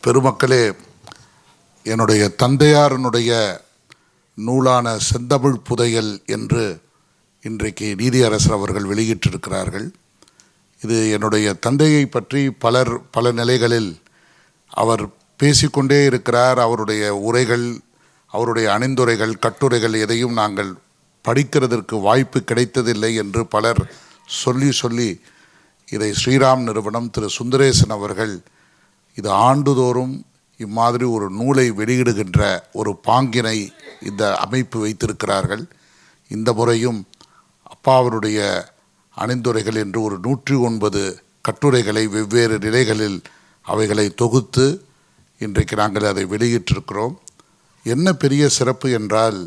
பெருமக்களே, என்னுடைய தந்தையாரனுடைய நூலான செந்தமிழ் புதையல் என்று இன்றைக்கு நீதியரசர் அவர்கள் வெளியிட்டிருக்கிறார்கள். இது என்னுடைய தந்தையை பற்றி பல நிலைகளில் அவர் பேசிக்கொண்டே இருக்கிறார். அவருடைய உரைகள், அவருடைய அணிந்துரைகள், கட்டுரைகள் எதையும் நாங்கள் படிக்கிறதற்கு வாய்ப்பு கிடைத்ததில்லை என்று பலர் சொல்லி இதை ஸ்ரீராம் நிறுவனம் திரு சுந்தரேசன் அவர்கள் இது ஆண்டுதோறும் இம்மாதிரி ஒரு நூலை வெளியிடுகின்ற ஒரு பாங்கினை இந்த அமைப்பு வைத்திருக்கிறார்கள். இந்த முறையும் அப்பாவருடைய அணிந்துரைகள் என்று ஒரு 109 கட்டுரைகளை வெவ்வேறு நிலைகளில் அவைகளை தொகுத்து இன்றைக்கு நாங்கள் அதை வெளியிட்டிருக்கிறோம். என்ன பெரிய சிறப்பு என்றால்,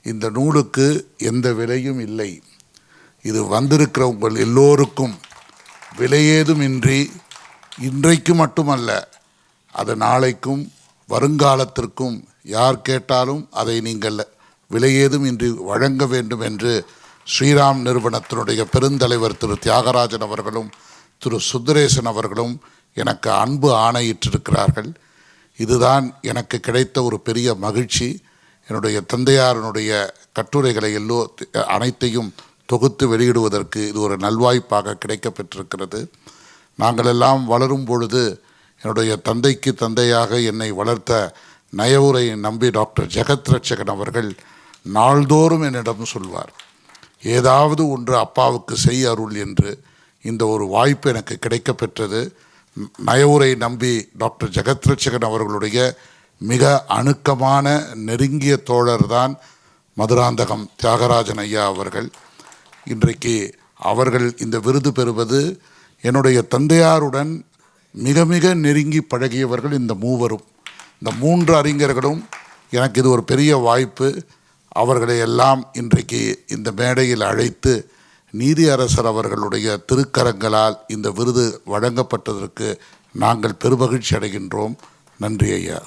இந்த நூலுக்கு எந்த விலையும் இல்லை. இது வந்திருக்கிற உங்கள் எல்லோருக்கும் விலையேதுமின்றி இன்றைக்கு மட்டுமல்ல, அது நாளைக்கும் வருங்காலத்திற்கும் யார் கேட்டாலும் அதை நீங்கள் விலையேதும் இன்றி வழங்க வேண்டும் என்று ஸ்ரீராம் நிறுவனத்தினுடைய பெருந்தலைவர் திரு தியாகராஜன் அவர்களும் திரு சுந்தரேசன் அவர்களும் எனக்கு அன்பு ஆணையிட்டிருக்கிறார்கள். இதுதான் எனக்கு கிடைத்த ஒரு பெரிய மகிழ்ச்சி. என்னுடைய தந்தையாரனுடைய கட்டுரைகளை அனைத்தையும் தொகுத்து வெளியிடுவதற்கு இது ஒரு நல்வாய்ப்பாக கிடைக்கப்பெற்றிருக்கிறது. நாங்களெல்லாம் வளரும் பொழுது என்னுடைய தந்தைக்கு தந்தையாக என்னை வளர்த்த நயவுரை நம்பி டாக்டர் ஜெகத் ரட்சகன் அவர்கள் நாள்தோறும் என்னிடம் சொல்வார், ஏதாவது ஒன்று அப்பாவுக்கு செய் அருள் என்று. இந்த ஒரு வாய்ப்பு எனக்கு கிடைக்கப்பெற்றது. நயவுரை நம்பி டாக்டர் ஜெகத் ரட்சகன் அவர்களுடைய மிக அணுக்கமான நெருங்கிய தோழர் தான் மதுராந்தகம் தியாகராஜன் ஐயா அவர்கள். இன்றைக்கு அவர்கள் இந்த விருது பெறுவது, என்னுடைய தந்தையாருடன் மிக மிக நெருங்கி பழகியவர்கள் இந்த மூவரும். இந்த 3 அறிஞர்களும் எனக்கு இது ஒரு பெரிய வாய்ப்பு. அவர்களை எல்லாம் இன்றைக்கு இந்த மேடையில் அழைத்து நீதியரசர் அவர்களுடைய திருக்கரங்களால் இந்த விருது வழங்கப்பட்டதற்கு நாங்கள் பெருமகிழ்ச்சி அடைகின்றோம். நன்றி ஐயா.